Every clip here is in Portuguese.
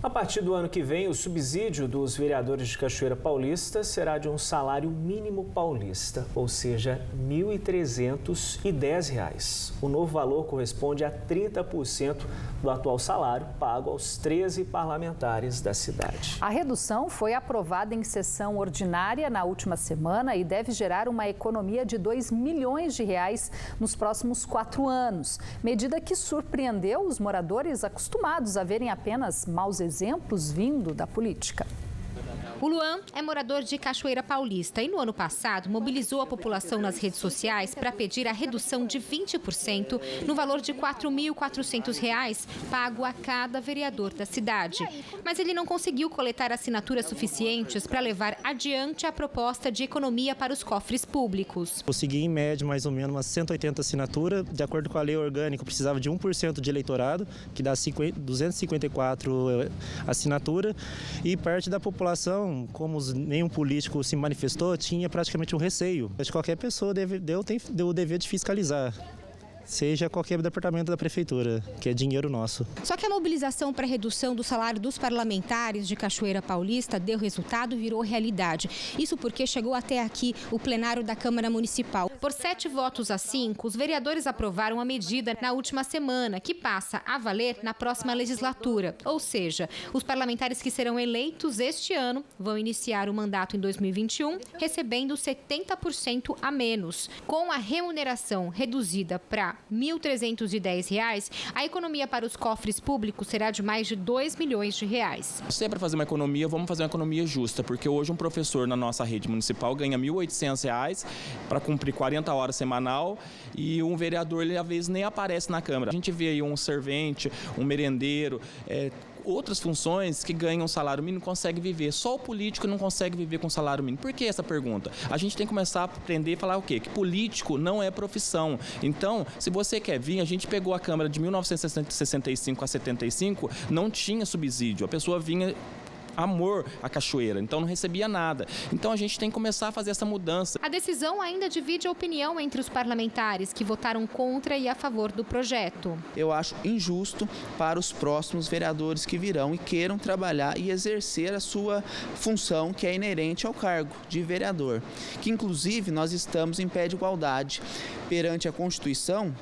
A partir do ano que vem, o subsídio dos vereadores de Cachoeira Paulista será de um salário mínimo paulista, ou seja, R$ 1.310. O novo valor corresponde a 30% do atual salário pago aos 13 parlamentares da cidade. A redução foi aprovada em sessão ordinária na última semana e deve gerar uma economia de R$ 2 milhões nos próximos 4 anos. Medida que surpreendeu os moradores acostumados a verem apenas maus exemplos vindo da política. O Luan é morador de Cachoeira Paulista e no ano passado mobilizou a população nas redes sociais para pedir a redução de 20% no valor de R$ 4.400 pago a cada vereador da cidade. Mas ele não conseguiu coletar assinaturas suficientes para levar adiante a proposta de economia para os cofres públicos. Consegui em média mais ou menos umas 180 assinaturas. De acordo com a lei orgânica, eu precisava de 1% de eleitorado, que dá 254 assinaturas, e parte da população, como nenhum político se manifestou, tinha praticamente um receio. Acho que qualquer pessoa tem o dever de fiscalizar, seja qualquer departamento da prefeitura, que é dinheiro nosso. Só que a mobilização para a redução do salário dos parlamentares de Cachoeira Paulista deu resultado e virou realidade. Isso porque chegou até aqui o plenário da Câmara Municipal. Por 7 votos a 5, os vereadores aprovaram a medida na última semana, que passa a valer na próxima legislatura. Ou seja, os parlamentares que serão eleitos este ano vão iniciar o mandato em 2021, recebendo 70% a menos. Com a remuneração reduzida para R$ 1.310, a economia para os cofres públicos será de mais de R$ 2 milhões. Se é para fazer uma economia, vamos fazer uma economia justa, porque hoje um professor na nossa rede municipal ganha R$ 1.800 para cumprir 40 horas semanal e um vereador, ele às vezes nem aparece na Câmara. A gente vê aí um servente, um merendeiro, outras funções que ganham salário mínimo conseguem viver. Só o político não consegue viver com salário mínimo. Por que essa pergunta? A gente tem que começar a aprender e falar o quê? Que político não é profissão. Então, se você quer vir, a gente pegou a Câmara de 1965 a 75, não tinha subsídio. A pessoa vinha amor à cachoeira, então não recebia nada. Então a gente tem que começar a fazer essa mudança. A decisão ainda divide a opinião entre os parlamentares que votaram contra e a favor do projeto. Eu acho injusto para os próximos vereadores que virão e queiram trabalhar e exercer a sua função que é inerente ao cargo de vereador, que inclusive nós estamos em pé de igualdade perante a Constituição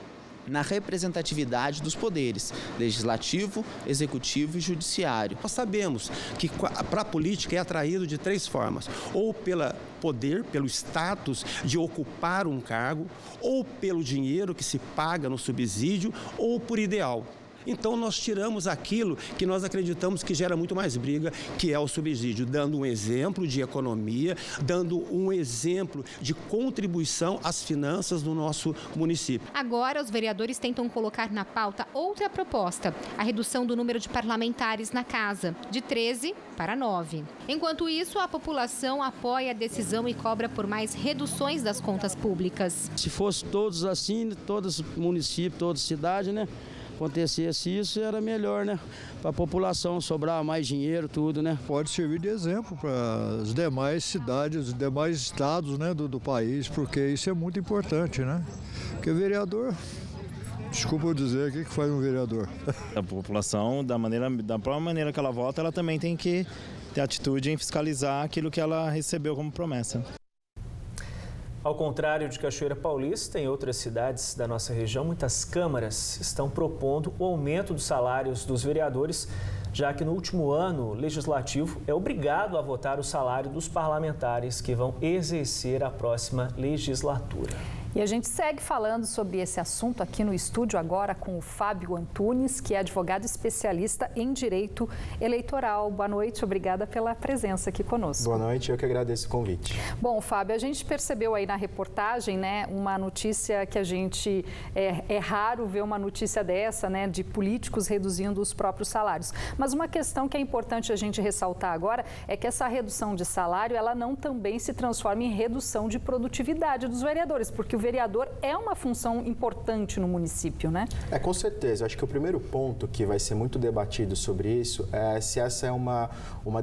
na representatividade dos poderes legislativo, executivo e judiciário. Nós sabemos que para a política é atraído de 3 formas: ou pelo poder, pelo status de ocupar um cargo, ou pelo dinheiro que se paga no subsídio, ou por ideal. Então nós tiramos aquilo que nós acreditamos que gera muito mais briga, que é o subsídio, dando um exemplo de economia, dando um exemplo de contribuição às finanças do nosso município. Agora, os vereadores tentam colocar na pauta outra proposta, a redução do número de parlamentares na casa, de 13 para 9. Enquanto isso, a população apoia a decisão e cobra por mais reduções das contas públicas. Se fosse todos assim, todos os municípios, toda cidade, né? Acontecesse isso, era melhor, né? Para a população sobrar mais dinheiro, tudo, né? Pode servir de exemplo para as demais cidades, os demais estados, né, do país, porque isso é muito importante, né? Porque vereador, desculpa eu dizer, o que faz um vereador? A população, da própria maneira que ela vota, ela também tem que ter atitude em fiscalizar aquilo que ela recebeu como promessa. Ao contrário de Cachoeira Paulista, em outras cidades da nossa região, muitas câmaras estão propondo o aumento dos salários dos vereadores, já que no último ano o legislativo é obrigado a votar o salário dos parlamentares que vão exercer a próxima legislatura. E a gente segue falando sobre esse assunto aqui no estúdio agora com o Fábio Antunes, que é advogado especialista em direito eleitoral. Boa noite, obrigada pela presença aqui conosco. Boa noite, eu que agradeço o convite. Bom, Fábio, a gente percebeu aí na reportagem, né, uma notícia que a gente é raro ver uma notícia dessa, né, de políticos reduzindo os próprios salários. Mas uma questão que é importante a gente ressaltar agora é que essa redução de salário, ela não também se transforma em redução de produtividade dos vereadores, porque o vereador é uma função importante no município, né? Com certeza. Acho que o primeiro ponto que vai ser muito debatido sobre isso é se essa é uma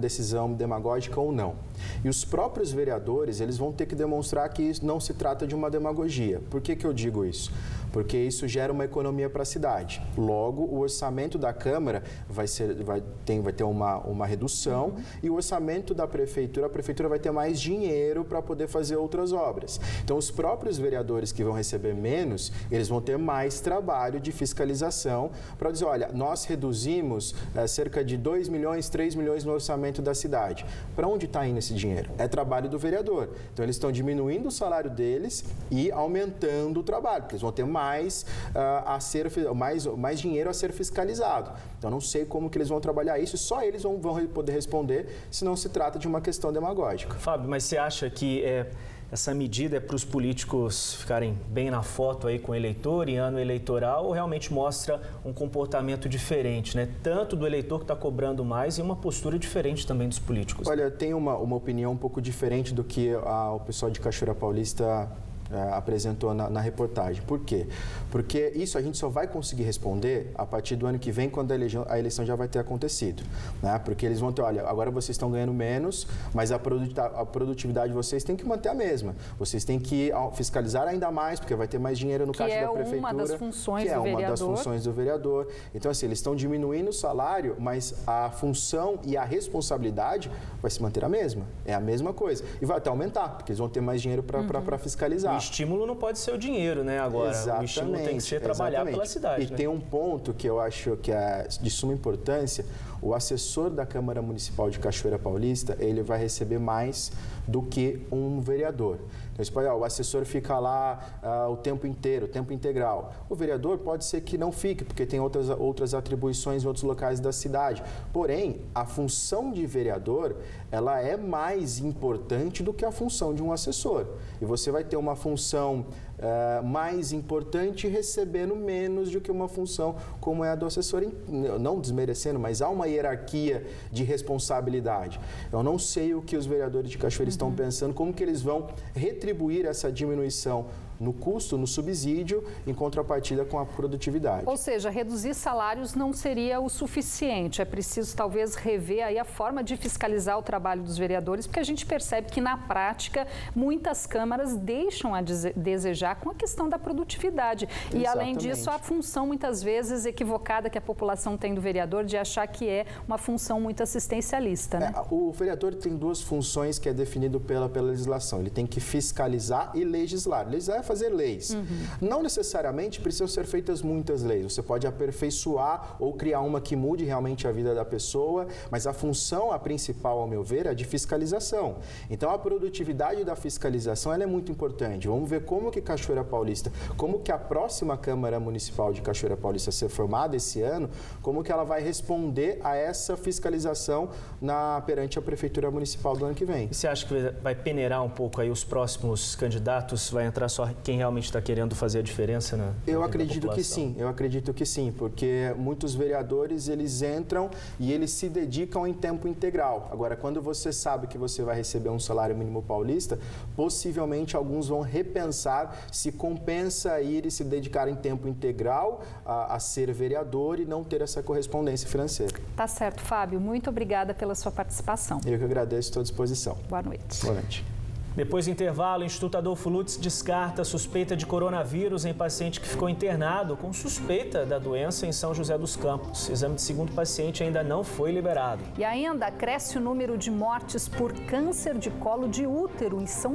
decisão demagógica ou não. E os próprios vereadores, eles vão ter que demonstrar que isso não se trata de uma demagogia. Por que eu digo isso? porque isso gera uma economia para a cidade. Logo, o orçamento da Câmara vai ter uma redução e o orçamento da Prefeitura, a Prefeitura vai ter mais dinheiro para poder fazer outras obras. Então, os próprios vereadores que vão receber menos, eles vão ter mais trabalho de fiscalização para dizer, olha, nós reduzimos cerca de 2 milhões, 3 milhões no orçamento da cidade. Para onde está indo esse dinheiro? É trabalho do vereador. Então, eles estão diminuindo o salário deles e aumentando o trabalho, porque eles vão ter mais dinheiro a ser fiscalizado. Então, não sei como que eles vão trabalhar isso, só eles vão poder responder, se não se trata de uma questão demagógica. Fábio, mas você acha que essa medida é para os políticos ficarem bem na foto aí com o eleitor em ano eleitoral ou realmente mostra um comportamento diferente, né? Tanto do eleitor que está cobrando mais e uma postura diferente também dos políticos? Olha, eu tenho uma opinião um pouco diferente do que o pessoal de Cachoeira Paulista apresentou na reportagem. Por quê? Porque isso a gente só vai conseguir responder a partir do ano que vem, quando a eleição já vai ter acontecido. Né? Porque eles vão ter, olha, agora vocês estão ganhando menos, mas a produtividade de vocês tem que manter a mesma. Vocês têm que fiscalizar ainda mais, porque vai ter mais dinheiro no caixa da Prefeitura. Que é uma das funções do vereador. Que é uma das funções do vereador. Então, assim, eles estão diminuindo o salário, mas a função e a responsabilidade vai se manter a mesma. É a mesma coisa. E vai até aumentar, porque eles vão ter mais dinheiro para fiscalizar. O estímulo não pode ser o dinheiro, né, agora. Exatamente, o estímulo tem que ser trabalhar pela cidade. E tem um ponto que eu acho que é de suma importância. O assessor da Câmara Municipal de Cachoeira Paulista, ele vai receber mais do que um vereador. Então, o assessor fica lá o tempo inteiro, tempo integral. O vereador pode ser que não fique, porque tem outras atribuições em outros locais da cidade. Porém, a função de vereador, ela é mais importante do que a função de um assessor. E você vai ter uma função mais importante recebendo menos do que uma função como é a do assessor, não desmerecendo, mas há uma hierarquia de responsabilidade. Eu não sei o que os vereadores de Cachoeira estão pensando, como que eles vão retribuir essa diminuição no custo, no subsídio, em contrapartida com a produtividade. Ou seja, reduzir salários não seria o suficiente. É preciso, talvez, rever aí a forma de fiscalizar o trabalho dos vereadores, porque a gente percebe que, na prática, muitas câmaras deixam a desejar com a questão da produtividade. E, além disso, a função, muitas vezes, equivocada que a população tem do vereador de achar que é uma função muito assistencialista, né? O vereador tem duas funções que é definido pela legislação. Ele tem que fiscalizar e legislar. Legislar é fazer leis. Não necessariamente precisam ser feitas muitas leis. Você pode aperfeiçoar ou criar uma que mude realmente a vida da pessoa, mas a função, a principal, ao meu ver, é de fiscalização. Então, a produtividade da fiscalização ela é muito importante. Vamos ver como que Cachoeira Paulista, como que a próxima Câmara Municipal de Cachoeira Paulista ser formada esse ano, como que ela vai responder a essa fiscalização perante a Prefeitura Municipal do ano que vem. E você acha que vai peneirar um pouco aí os próximos candidatos? Vai entrar só quem realmente está querendo fazer a diferença na Eu acredito que sim, porque muitos vereadores, eles entram e eles se dedicam em tempo integral. Agora, quando você sabe que você vai receber um salário mínimo paulista, possivelmente alguns vão repensar se compensa ir e se dedicar em tempo integral a ser vereador e não ter essa correspondência financeira. Tá certo, Fábio. Muito obrigada pela sua participação. Eu que agradeço, estou à disposição. Boa noite. Boa noite. Depois do intervalo, o Instituto Adolfo Lutz descarta suspeita de coronavírus em paciente que ficou internado com suspeita da doença em São José dos Campos. O exame de segundo paciente ainda não foi liberado. E ainda cresce o número de mortes por câncer de colo de útero em São